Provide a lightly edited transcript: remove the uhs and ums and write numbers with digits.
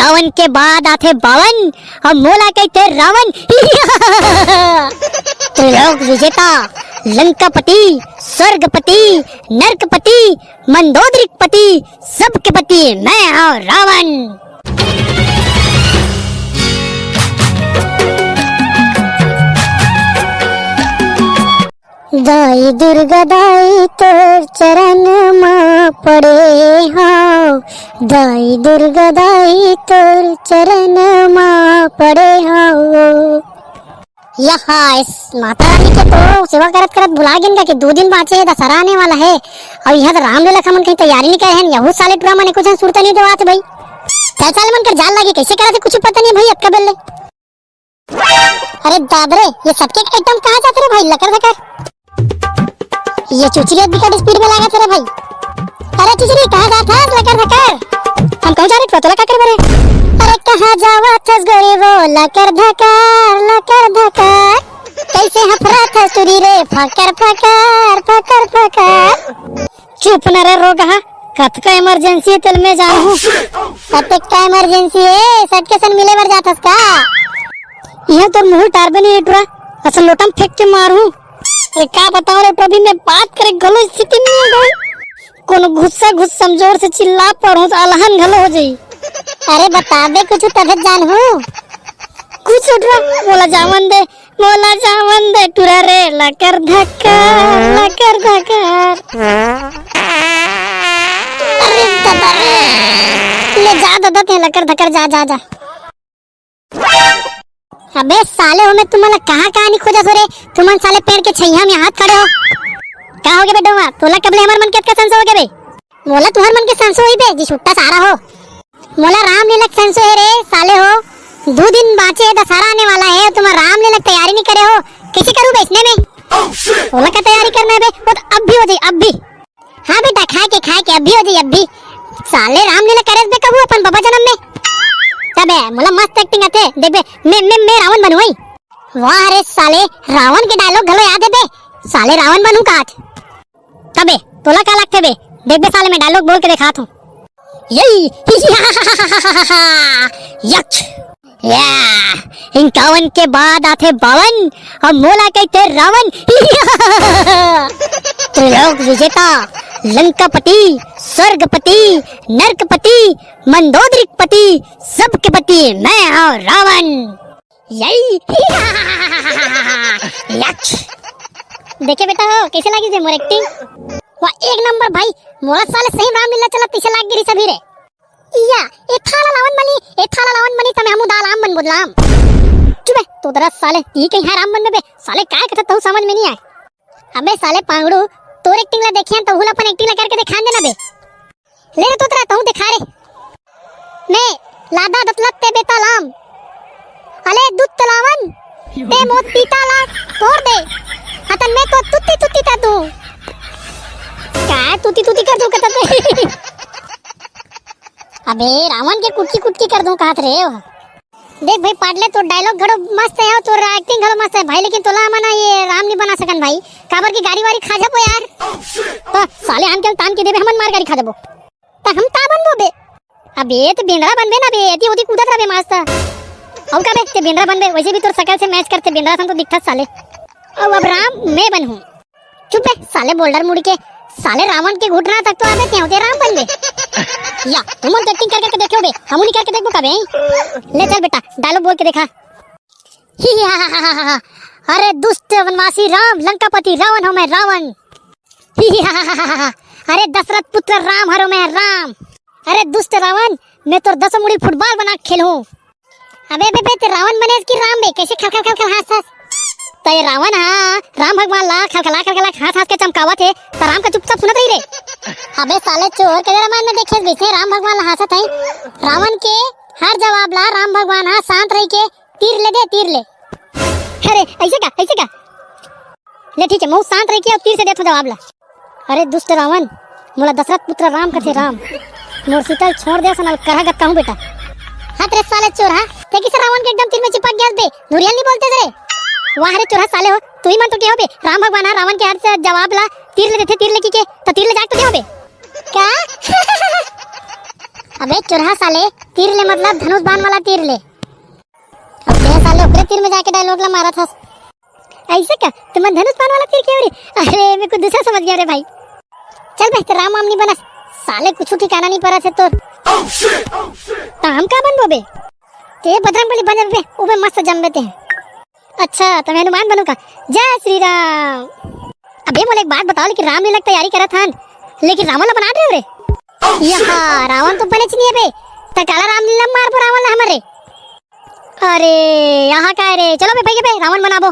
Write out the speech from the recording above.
51 के बाद आते 52 और मोला कहते रावण। त्रिलोक विजेता, लंकापति, स्वर्गपति, नरकपति, मंदोदरिकपति, सबके पति मैं हूँ रावण। दाई दुर्गा दाई तोर चरण मां पड़े हाओ, दाई दुर्गा दाई तोर चरण मां पड़े हाओ। यहाँ इस माता रानी के तो सेवा करत करत भुला गए का कि 2 दिन बाचे है, दशहरा आने वाला है और यहाँ तो रामलीला का मन कहीं तैयारी नहीं करे हैं। यहू साले ड्रामा ने कुछ सुरता नहीं देवात भाई। चल चल मन कर जाल लगी कैसे करा थे कुछ पता नहीं भाई। अक्का बेले अरे दादरे ये सबके आइटम कहाँ जाते रे भाई। लकर धकर ये चुचरी भी का स्पीड में लगा तेरे भाई। अरे चुचरी कहाँ जाता है लकर धकर। हम कहाँ जा रहे तोला का कर रहे। अरे कहाँ जावा थस गोरी वो लकर धकर कैसे हफरा था सुरी रे फकर फकर फकर फकर। चुप न रे रोगा कत का इमरजेंसी तेल में जाऊं। कत का इमरजेंसी है सट के सन मिले बर जातस का। यह तो मुंह टार बनी रेटरा असल लोटम फेंक के मारूं। अरे क्या बताऊं रे प्रभी मैं बात करे गलो स्थिति में आ गई। कोनो गुस्सा जोर से चिल्ला पड़ूं तो अलहन घलो हो जाई। अरे बता दे कुछ तब जान हो कुछ उठरा मोला जावन दे टुरा रे लकर धक्कर। अरे दादा ले जा दादा ते लकर धक्कर जा। अबे साले हो मैं तुम्हारा कहाँ नहीं खोजा सोरे। तुमन साले पेड़ के छैया में हाथ खड़े हो। क्या हो गया बे डोमा तोला कबले हमार मन के संसो हो गए बे। मोला तुम्हार मन के संसो ही बे जी छुट्टा सारा हो। मोला रामलीला के संसो है रे साले हो। 2 दिन बाचे है दशहरा आने वाला है। तुम रामलीला की तैयारी नहीं करे हो। कैसे करूँ बेचने में। मोला का तैयारी करना है बे वो तो अब भी हो जाए अब भी। हाँ बेटा खाए के अब भी हो जाए अब भी। साले रामलीला करे बे कब अपन बाबा जन्म में। तबे मोला मस्त एक्टिंग आते देख बे मैं रावण बनूई। वाह रे साले रावण के डायलॉग घलो याद है बे। साले रावण बनूं का आज। तबे तोला का लगते बे देख बे साले मैं डायलॉग बोल के दिखात हूँ। यही यक्ष या 51 के बाद आते 52 और मोला कहते रावण। त्रिलोक विजेता, लंकापति, स्वर्गपति, नरकपति, मंदोदरिकपति, सबके पति मैं हूँ रावण। यही यक्ष देखे बेटा हो कैसे लगी थे मोर एक्टिंग। वाह 1 नंबर भाई। मोरा साले सही रामलीला चला पीछे लाग गिरी सभी रे। या ए थाला लावन बनी तमे हमू दाल आम बन बोदलाम। चुबे तो दरस साले ई कहीं है राम बन बे साले काय कहत तू समझ में नहीं आए। अबे साले पांगड़ू तोर एक्टिंग ला देखियन तो हुल अपन एक्टिंग ला करके दिखा देना बे। ले रे तो तेरा तू दिखा रे। मैं लादा दतलत ते बेतालाम अले दुत तलावन ते मोत पीताला तोड़ दे अतन में तो तुत्ती ता तू क्या तुती कर दूं कहते। अबे रावण के कुटकी कर दूं कहत रे। देख भाई पाडले तो डायलॉग घड़ो मस्त है तो एक्टिंग घड़ो मस्त है भाई। लेकिन तोला मना ये राम नहीं बना सकन भाई। काबर की गाड़ी वाड़ी खा जाबो यार। तो साले आनके तान के देबे हमन मार गाड़ी खा जाबो त हम ता बनबो बे। अबे तो बेंडरा बनबे ना बे एती ओती कूदत रहे मस्त। औ का बे ते बेंडरा बनबे वैसे भी तोर शकल से मैच करते बेंडरा सन तो दिखत साले। अब राम मैं बनूं। चुप बे साले बोल्डर मुड़ी के साले रावण के घुटना तक तो आबे ते राम बन बे। या तुम एक्टिंग करके देखो बे हम नहीं करके देखबो कबे। ले चल बेटा डायलॉग बोल के दिखा। अरे दुष्ट वनवासी राम लंकापति रावण हो मैं रावण। अरे दशरथ पुत्र राम हरो मैं राम। अरे दुष्ट रावण मैं तो 10 मुड़ी फुटबॉल बना खेलूं। अबे बे ते रावण बने इसकी राम बे कैसे खल हंस तो ये रावण हाँ राम भगवान ला खलखला हाथ के चमकावा थे तो राम का चुपचाप सुनत रही रे। अबे साले चोर के रामायण में देखे वैसे राम भगवान ला हंसत है। रावण के हर जवाब ला राम भगवान हाँ शांत रही के तीर ले। अरे ऐसे का ले ठीक है मैं शांत रही के और तीर से देखो जवाब ला। अरे दुष्ट रावण मोला दशरथ पुत्र राम कथे राम मोर सीतल छोड़ दे सनल कहा गत कहूं बेटा। हाथ रे साले चोर हाँ ते किस रावण के एकदम तीर में चिपक गया बे धुरियल नहीं बोलते रे। वाह रे चोरा साले हो तू ही मन तो क्या हो बे। राम भगवान हाँ रावण के हाथ से जवाब ला तीर ले देते तीर ले की के तो तीर ले जाग तो क्या हो बे क्या। अबे चुरहा साले, तीर ले मतलब धनुष बाण वाला तीर ले। अब ये साले ऊपर तीर में जाके डायलॉग ला मारा था। ऐसे क्या तुम धनुष बाण वाला तीर क्यों रे? अरे मैं कुछ दूसरा समझ गया रे भाई। चल बे राम आम नहीं बना साले, कुछ ठिकाना नहीं पड़ा थे तोर। तो हम का बनबो बे? ते बजरंगबली बन बे, ऊबे मस्त जम बेते हैं। अच्छा तो मैं हनुमान बनूंगा। जय श्री राम। अबे मोले एक बात बताओ, लेकिन रामलीला की तैयारी करा था, लेकिन रावण ला बना रहे हो रे? यहाँ रावण तो बने नहीं है बे, तो काला रामलीला मार पो रावण ला हमारे। अरे यहाँ का है रे, चलो बे भाई रावण बनाबो।